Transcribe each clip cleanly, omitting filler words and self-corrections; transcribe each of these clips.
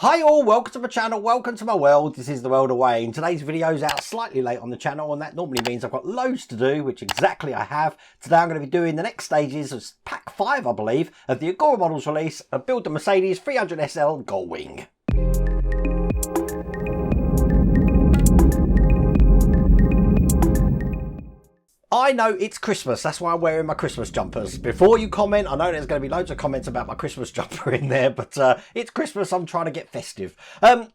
Hi all, welcome to my channel, welcome to my world. This is the world of Wayne. Today's video is out slightly late on the channel, and that normally means I've got loads to do, which exactly I have. Today I'm going to be doing the next stages of pack 5, I believe, of the Agora Models release of Build the Mercedes 300SL Gullwing. I know it's Christmas, that's why I'm wearing my Christmas jumpers. Before you comment, I know there's going to be loads of comments about my Christmas jumper in there, but it's Christmas, I'm trying to get festive.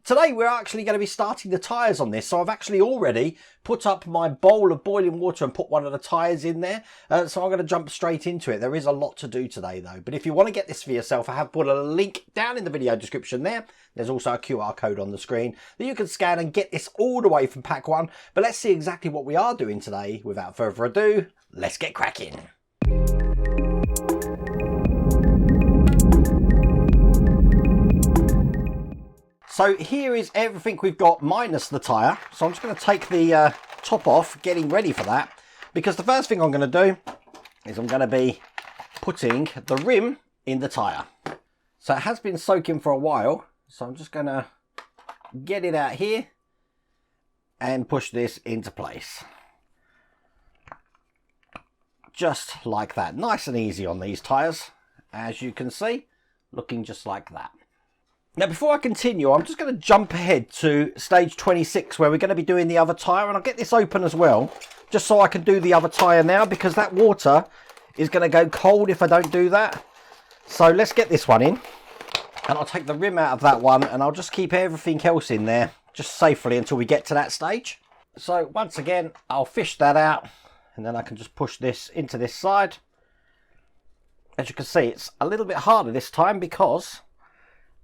Today we're actually going to be starting the tyres on this, so I've actually already put up my bowl of boiling water and put one of the tyres in there, so I'm going to jump straight into it. There is a lot to do today though, but if you want to get this for yourself, I have put a link down in the video description there. There's also a QR code on the screen that you can scan and get this all the way from pack 1. But let's see exactly what we are doing today. Without further ado, let's get cracking. So here is everything we've got minus the tyre. So I'm just going to take the top off, getting ready for that. Because the first thing I'm going to do is I'm going to be putting the rim in the tyre. So it has been soaking for a while. So I'm just going to get it out here and push this into place. Just like that. Nice and easy on these tyres. As you can see, looking just like that. Now before I continue, I'm just going to jump ahead to stage 26 where we're going to be doing the other tyre. And I'll get this open as well, just so I can do the other tyre now, because that water is going to go cold if I don't do that. So let's get this one in. And I'll take the rim out of that one, and I'll just keep everything else in there just safely until we get to that stage. So once again, I'll fish that out, and then I can just push this into this side. As you can see, it's a little bit harder this time because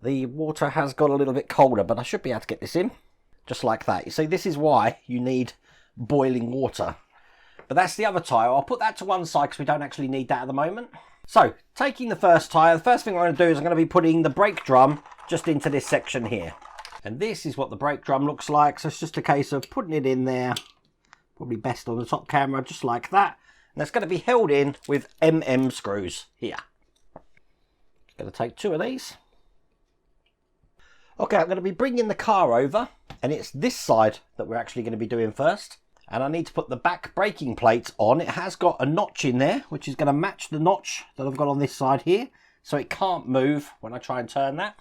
the water has got a little bit colder, but I should be able to get this in just like that. You see, this is why you need boiling water. But that's the other tyre. I'll put that to one side because we don't actually need that at the moment. So, taking the first tyre, the first thing I'm going to do is I'm going to be putting the brake drum just into this section here. And this is what the brake drum looks like. So it's just a case of putting it in there, probably best on the top camera, just like that. And it's going to be held in with screws here. Going to take 2 of these. Okay, I'm going to be bringing the car over, and it's this side that we're actually going to be doing first. And I need to put the back braking plate on. It has got a notch in there, which is going to match the notch that I've got on this side here. So it can't move when I try and turn that.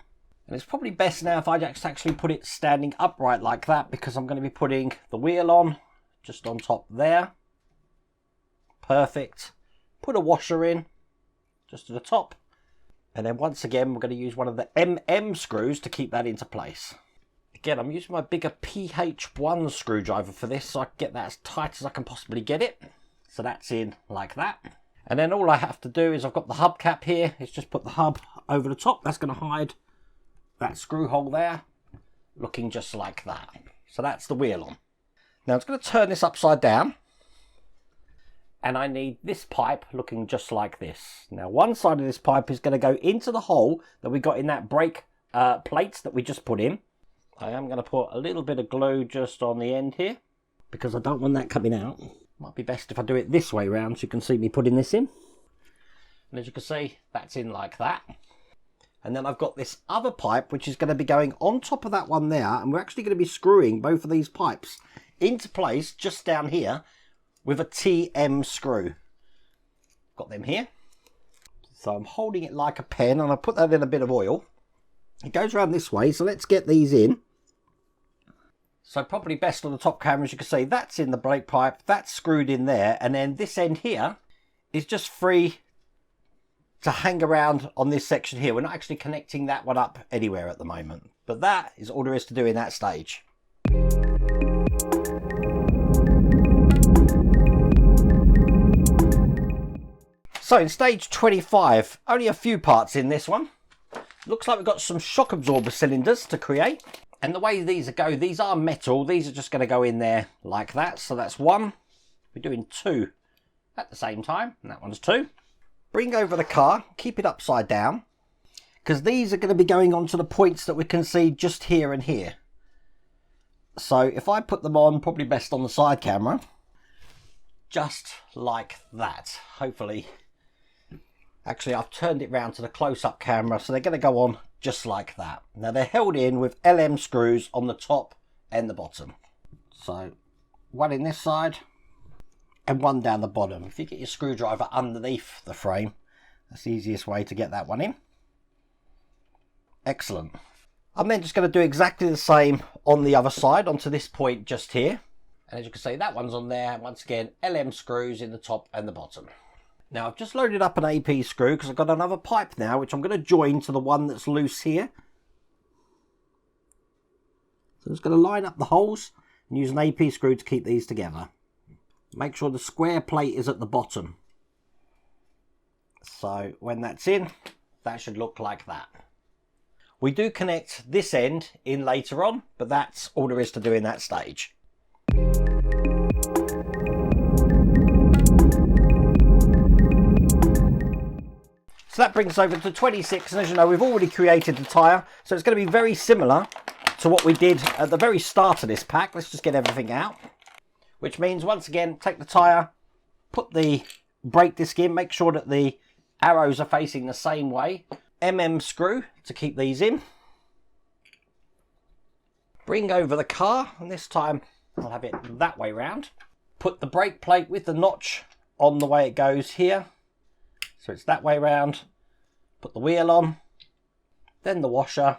And it's probably best now if I just actually put it standing upright like that, because I'm going to be putting the wheel on, just on top there. Perfect. Put a washer in, just to the top. And then once again, we're going to use one of the screws to keep that into place. Again, I'm using my bigger PH1 screwdriver for this, so I can get that as tight as I can possibly get it. So that's in like that. And then all I have to do is I've got the hubcap here. It's just put the hub over the top. That's going to hide that screw hole there, looking just like that. So that's the wheel on. Now I'm just going to turn this upside down. And I need this pipe looking just like this. Now one side of this pipe is going to go into the hole that we got in that brake plates that we just put in. I am going to put a little bit of glue just on the end here, because I don't want that coming out. Might be best if I do it this way round so you can see me putting this in. And as you can see, that's in like that. And then I've got this other pipe which is going to be going on top of that one there, and we're actually going to be screwing both of these pipes into place just down here with a TM screw. Got them here. So I'm holding it like a pen, and I put that in a bit of oil. It goes around this way, so let's get these in. So probably best on the top camera, as you can see, that's in the brake pipe, that's screwed in there, and then this end here is just free to hang around on this section here. We're not actually connecting that one up anywhere at the moment, but that is all there is to do in that stage. So in stage 25, only a few parts in this one. Looks like we've got some shock absorber cylinders to create. And the way these go, these are metal. These are just going to go in there like that. So that's 1. We're doing 2 at the same time. And that one's 2. Bring over the car, keep it upside down, because these are going to be going on to the points that we can see just here and here. So if I put them on, probably best on the side camera, just like that. Hopefully, actually I've turned it round to the close-up camera, so they're going to go on just like that. Now they're held in with LM screws on the top and the bottom. So one in this side and one down the bottom. If you get your screwdriver underneath the frame, that's the easiest way to get that one in. Excellent. I'm then just going to do exactly the same on the other side, onto this point just here. And as you can see, that one's on there. Once again, LM screws in the top and the bottom. Now I've just loaded up an AP screw because I've got another pipe now, which I'm going to join to the one that's loose here. So I'm just going to line up the holes and use an AP screw to keep these together. Make sure the square plate is at the bottom. So when that's in, that should look like that. We do connect this end in later on, but that's all there is to do in that stage. So that brings us over to 26, and as you know, we've already created the tyre, so it's going to be very similar to what we did at the very start of this pack. Let's just get everything out. Which means, once again, take the tyre, put the brake disc in, make sure that the arrows are facing the same way. screw to keep these in. Bring over the car, and this time I'll have it that way round. Put the brake plate with the notch on the way it goes here. So it's that way round. Put the wheel on, then the washer,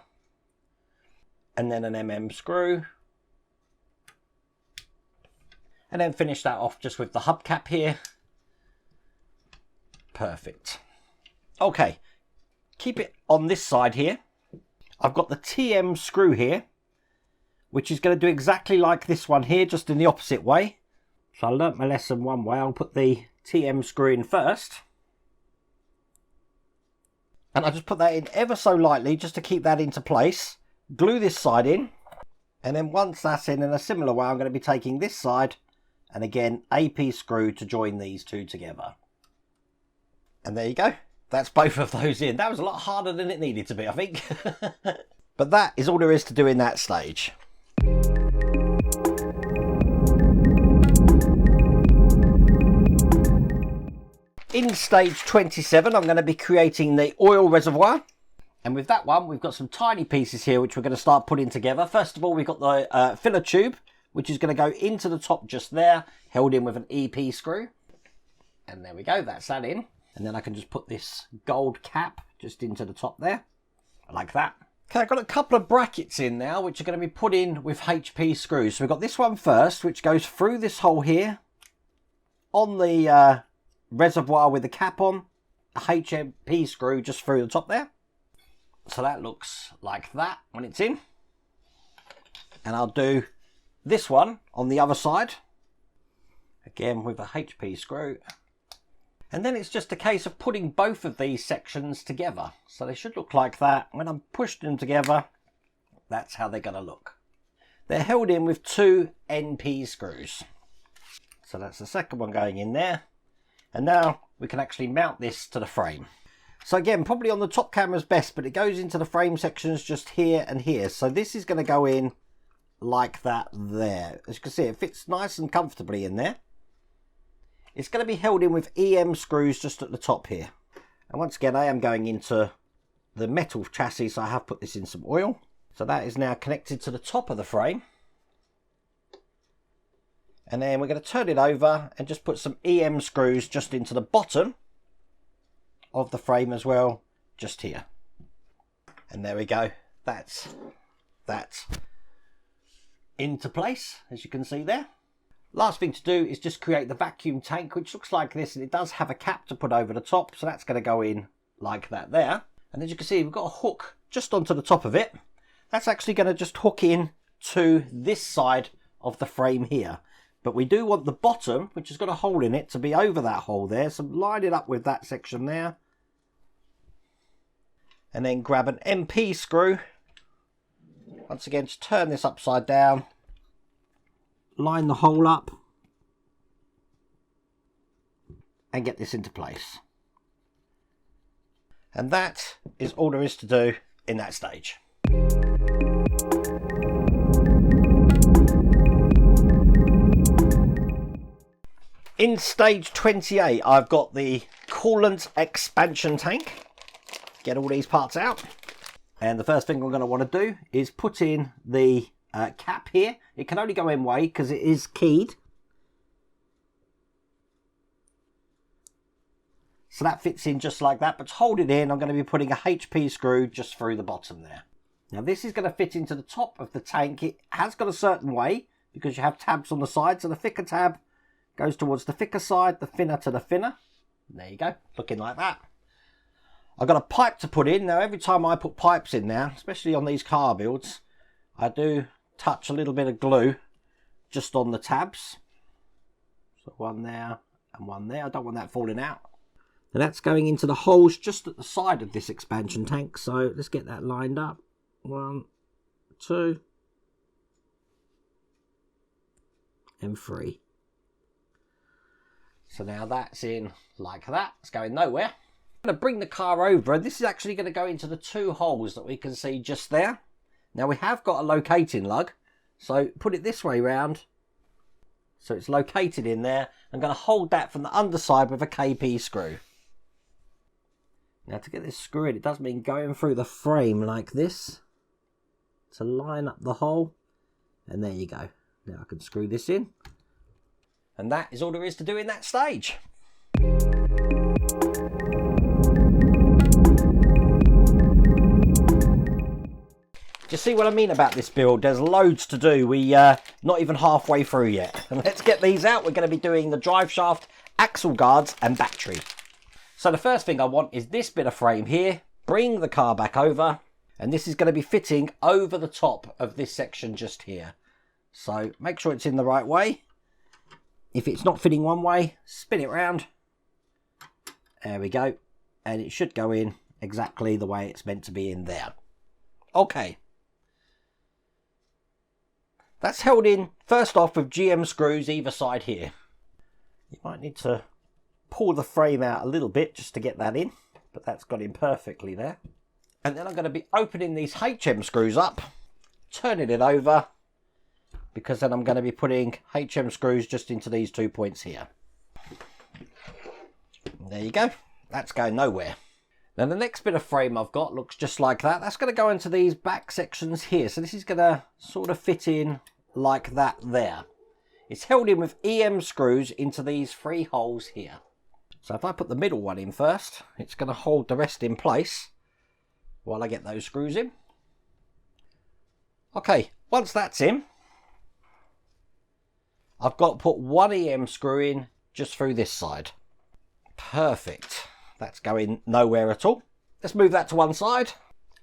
and then an screw. And then finish that off just with the hubcap here. Perfect. Okay, keep it on this side here. I've got the TM screw here, which is going to do exactly like this one here, just in the opposite way. So I learnt my lesson one way. I'll put the TM screw in first. And I just put that in ever so lightly, just to keep that into place. Glue this side in. And then once that's in a similar way, I'm going to be taking this side, and again, AP screw to join these two together. And there you go. That's both of those in. That was a lot harder than it needed to be, I think. But that is all there is to do in that stage. In stage 27, I'm going to be creating the oil reservoir. And with that one, we've got some tiny pieces here, which we're going to start putting together. First of all, we've got the filler tube, which is going to go into the top just there, held in with an EP screw. And there we go, that's that in. And then I can just put this gold cap just into the top there, like that. Okay, I've got a couple of brackets in now, which are going to be put in with HP screws. So we've got this one first, which goes through this hole here, on the reservoir with the cap on, a HP screw just through the top there. So that looks like that when it's in. And I'll do this one on the other side, again with a HP screw. And then it's just a case of putting both of these sections together. So they should look like that. When I'm pushing them together, that's how they're going to look. They're held in with two NP screws. So that's the second one going in there. And now we can actually mount this to the frame. So again, probably on the top camera is best, but it goes into the frame sections just here and here. So this is going to go in like that there. As you can see, it fits nice and comfortably in there. It's going to be held in with EM screws just at the top here. And once again, I am going into the metal chassis, so I have put this in some oil. So that is now connected to the top of the frame. And then we're going to turn it over and just put some EM screws just into the bottom of the frame as well, just here. And there we go. That's into place, as you can see there. Last thing to do is just create the vacuum tank, which looks like this, and it does have a cap to put over the top, so that's going to go in like that there. And as you can see, we've got a hook just onto the top of it. That's actually going to just hook in to this side of the frame here. But we do want the bottom, which has got a hole in it, to be over that hole there. So line it up with that section there. And then grab an MP screw. Once again, just turn this upside down. Line the hole up. And get this into place. And that is all there is to do in that stage. In stage 28, I've got the coolant expansion tank. Get all these parts out. And the first thing I'm going to want to do is put in the cap here. It can only go in way because it is keyed. So that fits in just like that. But to hold it in, I'm going to be putting a HP screw just through the bottom there. Now this is going to fit into the top of the tank. It has got a certain way because you have tabs on the side. So the thicker tab goes towards the thicker side, the thinner to the thinner. There you go, looking like that. I've got a pipe to put in. Now every time I put pipes in now, especially on these car builds, I do touch a little bit of glue just on the tabs. So one there and one there. I don't want that falling out. And that's going into the holes just at the side of this expansion tank. So let's get that lined up. 1, 2, and 3. So now that's in like that. It's going nowhere. I'm going to bring the car over, and this is actually going to go into the 2 holes that we can see just there. Now we have got a locating lug, so put it this way round. So it's located in there. I'm going to hold that from the underside with a KP screw. Now to get this screw in, it does mean going through the frame like this to line up the hole, and there you go. Now I can screw this in, and that is all there is to do in that stage. Do you see what I mean about this build? There's loads to do. We're not even halfway through yet. And let's get these out. We're going to be doing the drive shaft, axle guards and battery. So the first thing I want is this bit of frame here. Bring the car back over. And this is going to be fitting over the top of this section just here. So make sure it's in the right way. If it's not fitting one way, spin it round. There we go. And it should go in exactly the way it's meant to be in there. Okay. That's held in first off with GM screws either side here. You might need to pull the frame out a little bit just to get that in, but that's got in perfectly there. And then I'm going to be opening these HM screws up, turning it over, because then I'm going to be putting HM screws just into these 2 points here. There you go. That's going nowhere. Now the next bit of frame I've got looks just like that. That's going to go into these back sections here. So this is going to sort of fit in like that there. It's held in with EM screws into these 3 holes here. So if I put the middle one in first, it's going to hold the rest in place while I get those screws in. Okay, once that's in, I've got to put 1 EM screw in just through this side. Perfect. That's going nowhere at all. Let's move that to one side.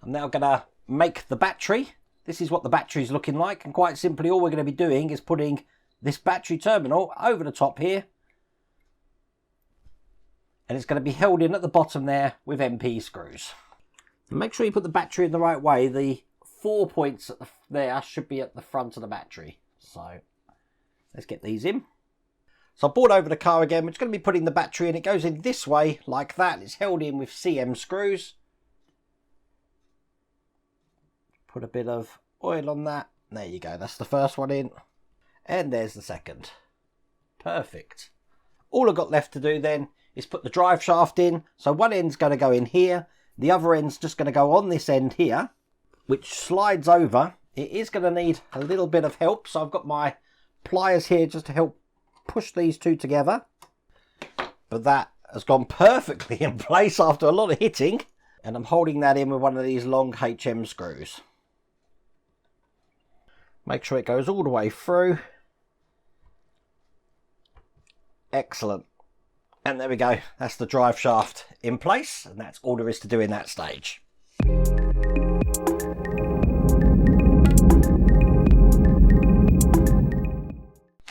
I'm now going to make the battery. This is what the battery is looking like. And quite simply, all we're going to be doing is putting this battery terminal over the top here. And it's going to be held in at the bottom there with MP screws. And make sure you put the battery in the right way. The 4 points there should be at the front of the battery. So let's get these in. So I brought over the car again. We're just going to be putting the battery in. It goes in this way like that. It's held in with CM screws. Put a bit of oil on that. There you go. That's the first one in. And there's the second. Perfect. All I've got left to do then is put the drive shaft in. So one end's going to go in here. The other end's just going to go on this end here, which slides over. It is going to need a little bit of help. So I've got my pliers here just to help push these two together. But that has gone perfectly in place after a lot of hitting. And I'm holding that in with one of these long HM screws. Make sure it goes all the way through. Excellent. And there we go. That's the drive shaft in place. And that's all there is to do in that stage.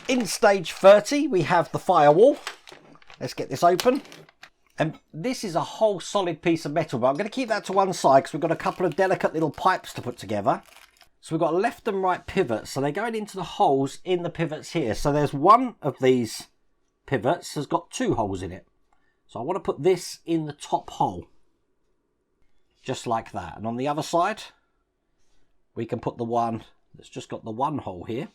In stage 30, we have the firewall. Let's get this open. And this is a whole solid piece of metal, but I'm going to keep that to one side because we've got a couple of delicate little pipes to put together. So we've got left and right pivots. So they're going into the holes in the pivots here. So there's one of these pivots has got 2 holes in it. So I want to put this in the top hole. Just like that. And on the other side, we can put the one that's just got the 1 hole here.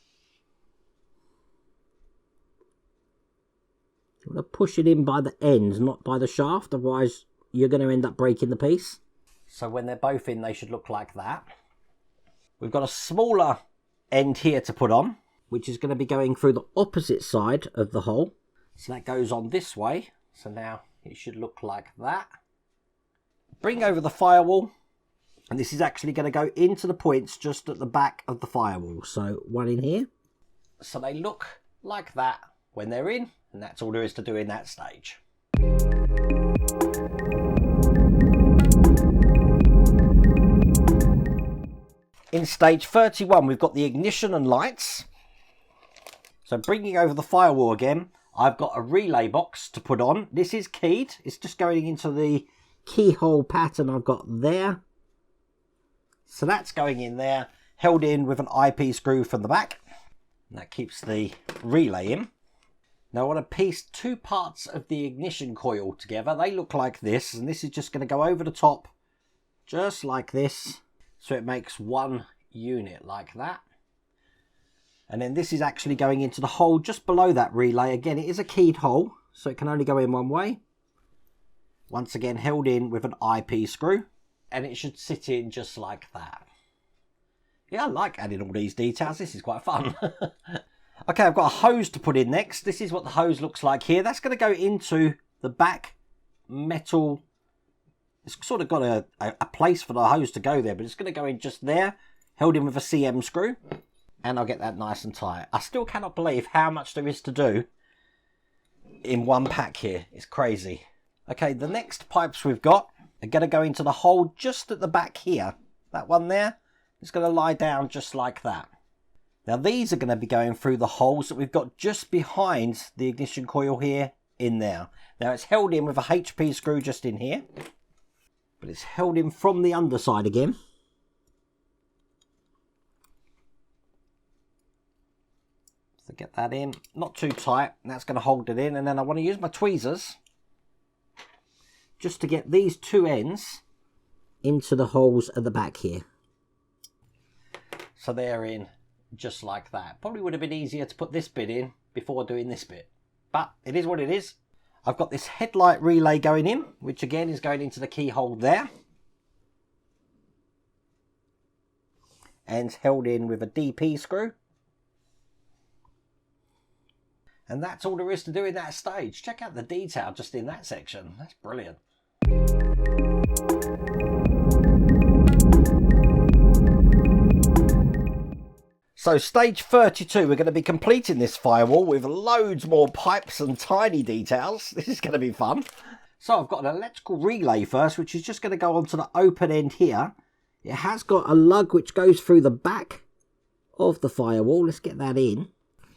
You want to push it in by the ends, not by the shaft, otherwise you're going to end up breaking the piece. So when they're both in, they should look like that. We've got a smaller end here to put on, which is going to be going through the opposite side of the hole. So that goes on this way. So now it should look like that. Bring over the firewall, and this is actually going to go into the points just at the back of the firewall. So one in here. So they look like that when they're in, and that's all there is to do in that stage. In stage 31, we've got the ignition and lights. So bringing over the firewall again, I've got a relay box to put on. This is keyed. It's just going into the keyhole pattern I've got there. So that's going in there, held in with an IP screw from the back. And that keeps the relay in. Now I want to piece two parts of the ignition coil together. They look like this, and this is just going to go over the top, just like this. So it makes one unit like that. And then this is actually going into the hole just below that relay. Again, it is a keyed hole, so it can only go in one way. Once again, held in with an IP screw. And it should sit in just like that. Yeah, I like adding all these details. This is quite fun. Okay, I've got a hose to put in next. This is what the hose looks like here. That's going to go into the back metal. It's sort of got a place for the hose to go there, but it's going to go in just there, held in with a CM screw, and I'll get that nice and tight. I still cannot believe how much there is to do in one pack here. It's crazy. Okay, the next pipes we've got are going to go into the hole just at the back here. That one there is going to lie down just like that. Now these are going to be going through the holes that we've got just behind the ignition coil here in there. Now it's held in with a HP screw just in here. But it's held in from the underside again. So get that in, not too tight, and that's going to hold it in. And then I want to use my tweezers just to get these two ends into the holes at the back here. So they're in just like that. Probably would have been easier to put this bit in before doing this bit, but it is what it is. I've got this headlight relay going in, which again is going into the keyhole there. And held in with a DP screw. And that's all there is to do in that stage. Check out the detail just in that section. That's brilliant. So stage 32, we're going to be completing this firewall with loads more pipes and tiny details. This is going to be fun. So I've got an electrical relay first, which is just going to go onto the open end here. It has got a lug which goes through the back of the firewall. Let's get that in.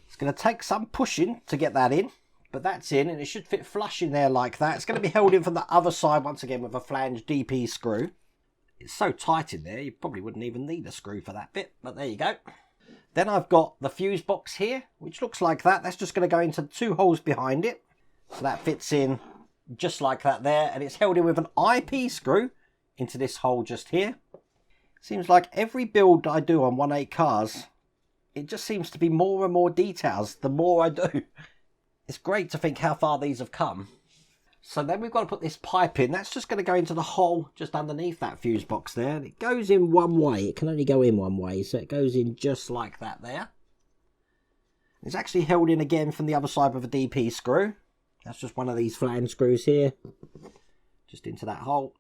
It's going to take some pushing to get that in, but that's in, and it should fit flush in there like that. It's going to be held in from the other side once again with a flange DP screw. It's so tight in there, you probably wouldn't even need a screw for that bit, but there you go. Then I've got the fuse box here, which looks like that. That's just going to go into two holes behind it. So that fits in just like that there, and it's held in with an IP screw into this hole just here. Seems like every build I do on 1.8 cars, it just seems to be more and more details the more I do. It's great to think how far these have come. So then we've got to put this pipe in. That's just going to go into the hole just underneath that fuse box there. And it goes in one way. It can only go in one way. So it goes in just like that there. It's actually held in again from the other side with a DP screw. That's just one of these flange screws here. Just into that hole.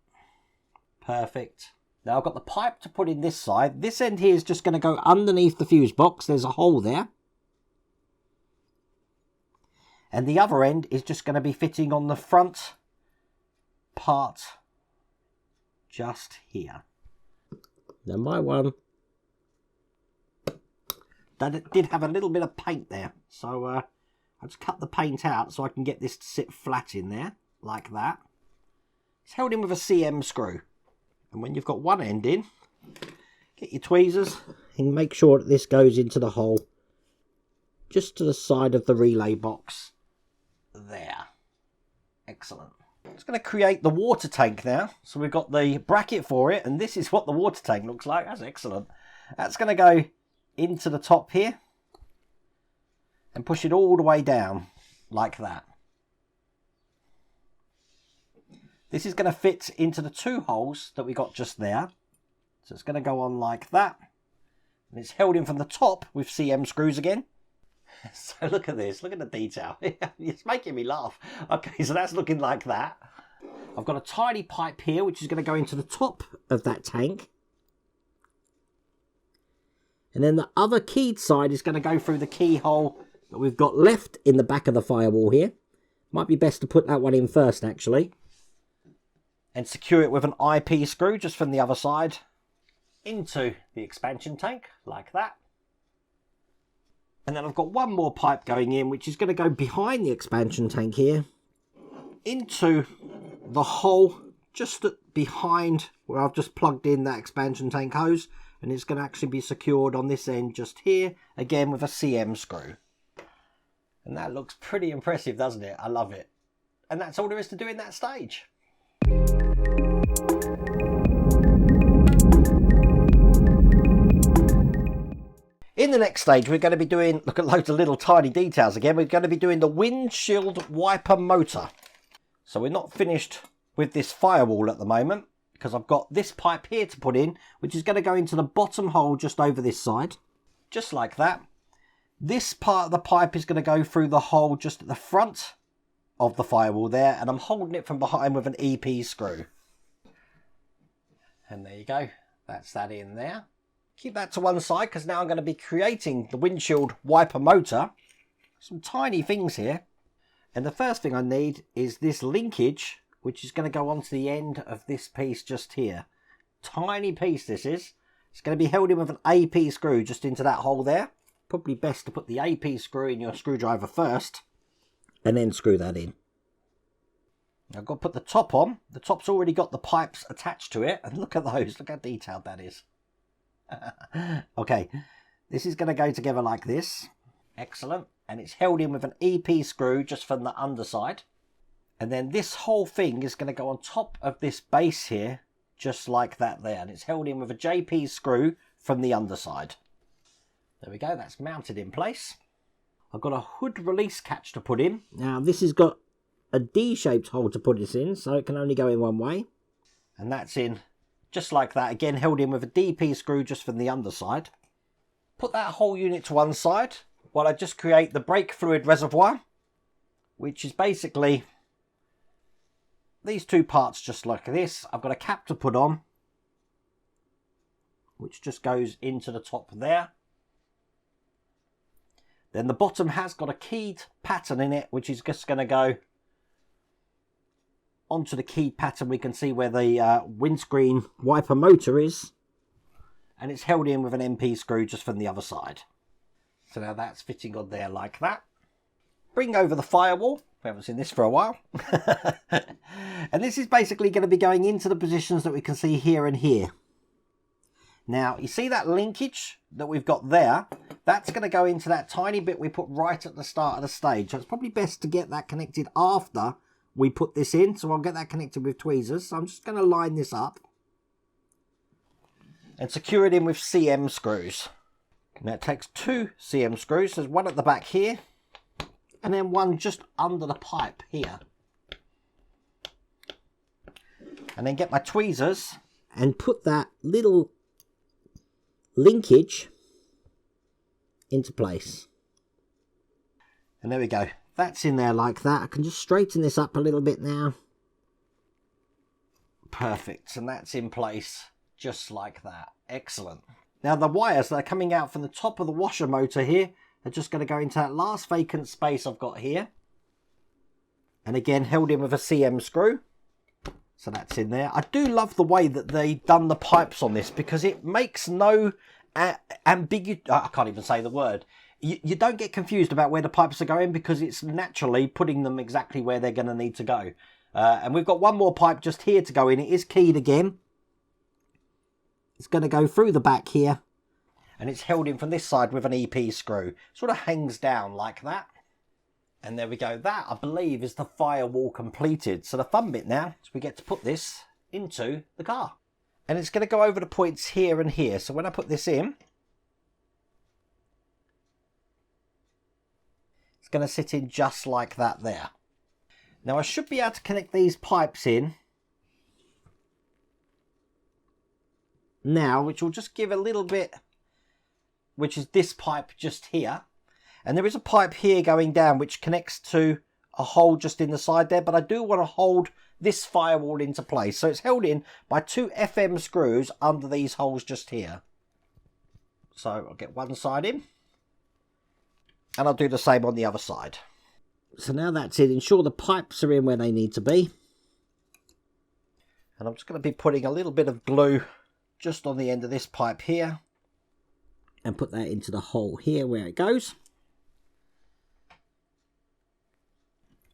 Perfect. Now I've got the pipe to put in this side. This end here is just going to go underneath the fuse box. There's a hole there. And the other end is just going to be fitting on the front part just here. Now my one, that did have a little bit of paint there. So I just cut the paint out so I can get this to sit flat in there, like that. It's held in with a CM screw. And when you've got one end in, get your tweezers and make sure that this goes into the hole just to the side of the relay box. There. Excellent. It's going to create the water tank now. So we've got the bracket for it, and this is what the water tank looks like. That's excellent. That's going to go into the top here and push it all the way down like that. This is going to fit into the 2 holes that we got just there. So it's going to go on like that. And it's held in from the top with CM screws again. So look at this, look at the detail. It's making me laugh. Okay, so that's looking like that. I've got a tiny pipe here which is going to go into the top of that tank. And then the other keyed side is going to go through the keyhole that we've got left in the back of the Firewall here. Might be best to put that one in first actually. And secure it with an IP screw just from the other side into the expansion tank like that. And then I've got one more pipe going in which is going to go behind the expansion tank here into the hole just behind where I've just plugged in that expansion tank hose, and it's going to actually be secured on this end just here again with a CM screw. And that looks pretty impressive, doesn't it? I love it. And that's all there is to do in that stage. In the next stage, we're going to be doing, look at loads of little tiny details again, we're going to be doing the windshield wiper motor. So we're not finished with this Firewall at the moment, because I've got this pipe here to put in, which is going to go into the bottom hole just over this side, just like that. This part of the pipe is going to go through the hole just at the front of the Firewall there, and I'm holding it from behind with an EP screw. And there you go, that's that in there. Keep that to one side because now I'm going to be creating the windshield wiper motor. Some tiny things here. And the first thing I need is this linkage, which is going to go onto the end of this piece just here. Tiny piece this is. It's going to be held in with an AP screw just into that hole there. Probably best to put the AP screw in your screwdriver first and then screw that in. I've got to put the top on. The top's already got the pipes attached to it. And look at those. Look how detailed that is. Okay, this is going to go together like this. Excellent. And it's held in with an EP screw just from the underside. And then this whole thing is going to go on top of this base here, just like that there. And it's held in with a JP screw from the underside. There we go, that's mounted in place. I've got a hood release catch to put in. Now this has got a D-shaped hole to put this in, so it can only go in one way. And that's in just like that, again held in with a DP screw just from the underside. Put that whole unit to one side while I just create the brake fluid reservoir, which is basically these 2 parts just like this. I've got a cap to put on, which just goes into the top there. Then the bottom has got a keyed pattern in it, which is just going to go onto the keyed pattern. We can see where the windscreen wiper motor is, and it's held in with an MP screw just from the other side. So now that's fitting on there like that. Bring over the Firewall. We haven't seen this for a while. And this is basically going to be going into the positions that we can see here and here. Now, you see that linkage that we've got there? That's going to go into that tiny bit we put right at the start of the stage. So it's probably best to get that connected after we put this in. So I'll get that connected with tweezers. So I'm just going to line this up and secure it in with CM screws. Now it takes 2 CM screws. There's one at the back here and then one just under the pipe here. And then get my tweezers and put that little linkage into place. And there we go. That's in there like that. I can just straighten this up a little bit now. Perfect. And that's in place just like that. Excellent. Now the wires that are coming out from the top of the washer motor here are just going to go into that last vacant space I've got here. And again held in with a CM screw. So that's in there. I do love the way that they've done the pipes on this because it makes no ambiguity. I can't even say the word. You don't get confused about where the pipes are going because it's naturally putting them exactly where they're going to need to go. And we've got one more pipe just here to go in. It is keyed again. It's going to go through the back here. And it's held in from this side with an EP screw. Sort of hangs down like that. And there we go. That, I believe, is the Firewall completed. So the fun bit now is we get to put this into the car. And it's going to go over the points here and here. So when I put this in, it's going to sit in just like that there. Now I should be able to connect these pipes in now, which will just give a little bit, which is this pipe just here. And there is a pipe here going down which connects to a hole just in the side there, but I do want to hold this firewall into place. So it's held in by 2 FM screws under these holes just here. So I'll get one side in, and I'll do the same on the other side. So now that's it. Ensure the pipes are in where they need to be. And I'm just going to be putting a little bit of glue just on the end of this pipe here, and put that into the hole here where it goes.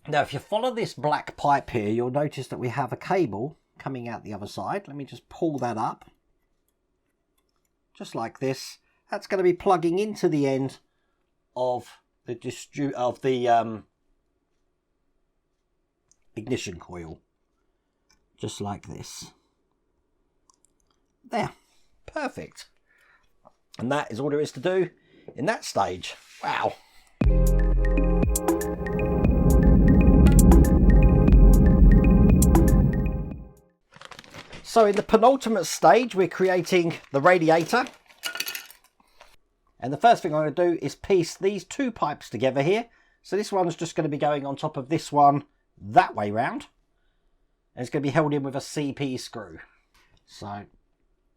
Now, if you follow this black pipe here, you'll notice that we have a cable coming out the other side. Let me just pull that up. Just like this. That's going to be plugging into the end of the ignition coil. Just like this. There. Perfect. And that is all there is to do in that stage. Wow. So in the penultimate stage, we're creating the radiator. And the first thing I'm going to do is piece these 2 pipes together here. So this one's just going to be going on top of this one that way round. And it's going to be held in with a CP screw. So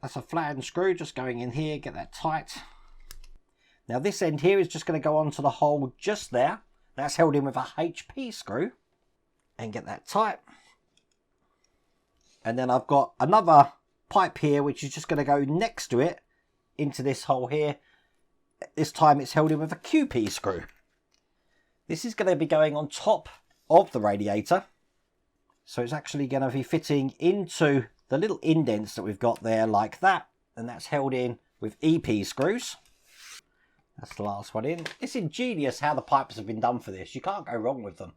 that's a flattened screw just going in here, get that tight. Now this end here is just going to go onto the hole just there. That's held in with a HP screw. And get that tight. And then I've got another pipe here which is just going to go next to it into this hole here. This time it's held in with a QP screw. This is going to be going on top of the radiator. So it's actually going to be fitting into the little indents that we've got there like that. And that's held in with EP screws. That's the last one in. It's ingenious how the pipes have been done for this. You can't go wrong with them.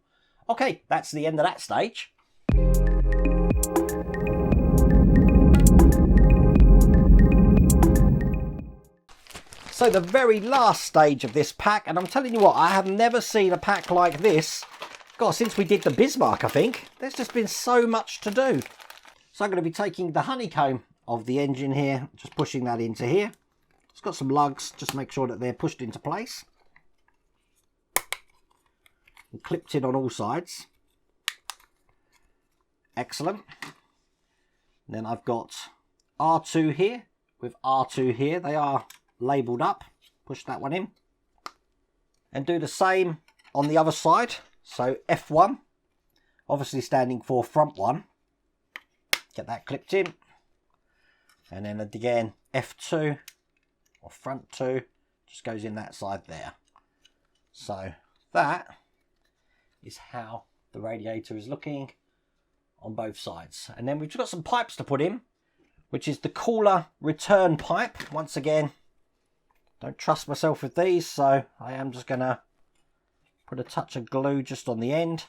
Okay, that's the end of that stage. So the very last stage of this pack, and I'm telling you what, I have never seen a pack like this. God, since we did the Bismarck, I think. There's just been so much to do. So I'm going to be taking the honeycomb of the engine here, just pushing that into here. It's got some lugs, just make sure that they're pushed into place. And clipped in on all sides. Excellent. And then I've got R2 here with R2 here. They are labelled up. Push that one in. And do the same on the other side. So F1, obviously standing for front one. Get that clipped in. And then again F2 or front 2 just goes in that side there. So that is how the radiator is looking on both sides. And then we've got some pipes to put in, which is the cooler return pipe. Once again, don't trust myself with these, so I am just going to put a touch of glue just on the end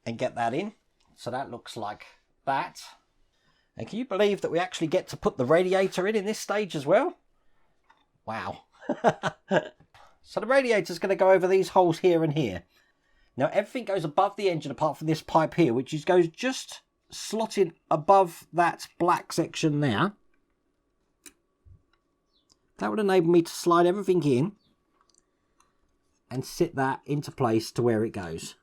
and get that in. So that looks like that. And can you believe that we actually get to put the radiator in this stage as well? Wow. So the radiator is going to go over these holes here and here. Now everything goes above the engine apart from this pipe here, which goes just slotted above that black section there. That would enable me to slide everything in and sit that into place to where it goes.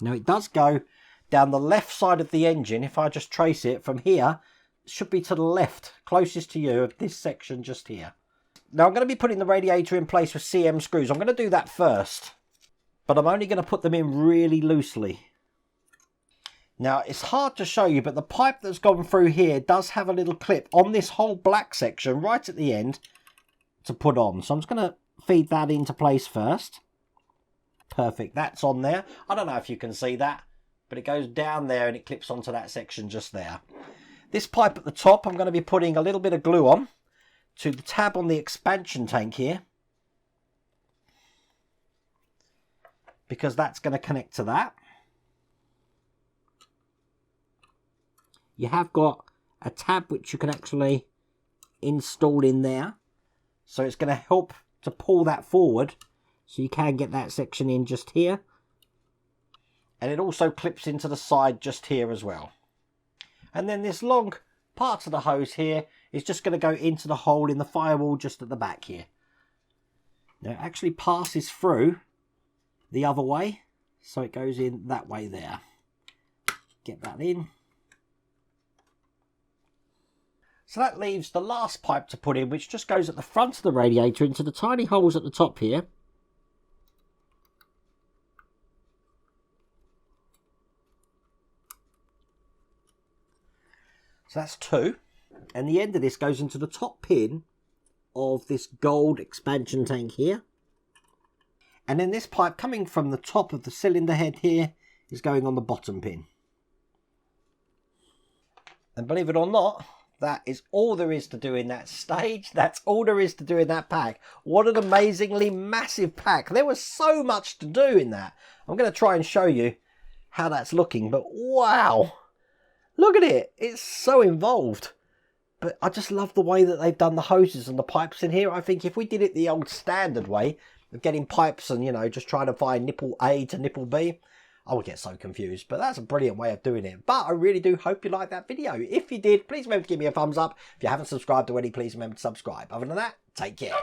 Now it does go down the left side of the engine. If I just trace it from here, it should be to the left, closest to you, of this section just here. Now I'm going to be putting the radiator in place with CM screws. I'm going to do that first, but I'm only going to put them in really loosely. Now it's hard to show you, but the pipe that's gone through here does have a little clip on this whole black section right at the end to put on. So I'm just going to feed that into place first. Perfect, that's on there. I don't know if you can see that, but it goes down there and it clips onto that section just there. This pipe at the top, I'm going to be putting a little bit of glue on to the tab on the expansion tank here, because that's going to connect to that. You have got a tab which you can actually install in there, so it's going to help to pull that forward so you can get that section in just here. And it also clips into the side just here as well. And then this long part of the hose here is just going to go into the hole in the firewall just at the back here. Now it actually passes through the other way, so it goes in that way there. Get that in. So that leaves the last pipe to put in, which just goes at the front of the radiator into the tiny holes at the top here. So that's 2. And the end of this goes into the top pin of this gold expansion tank here. And then this pipe coming from the top of the cylinder head here is going on the bottom pin. And believe it or not, that is all there is to do in that stage. That's all there is to do in that pack. What an amazingly massive pack. There was so much to do in that. I'm going to try and show you how that's looking. But wow, look at it. It's so involved. But I just love the way that they've done the hoses and the pipes in here. I think if we did it the old standard way of getting pipes and, you know, just trying to find nipple A to nipple B, I would get so confused, but that's a brilliant way of doing it. But I really do hope you liked that video. If you did, please remember to give me a thumbs up. If you haven't subscribed already, please remember to subscribe. Other than that, take care.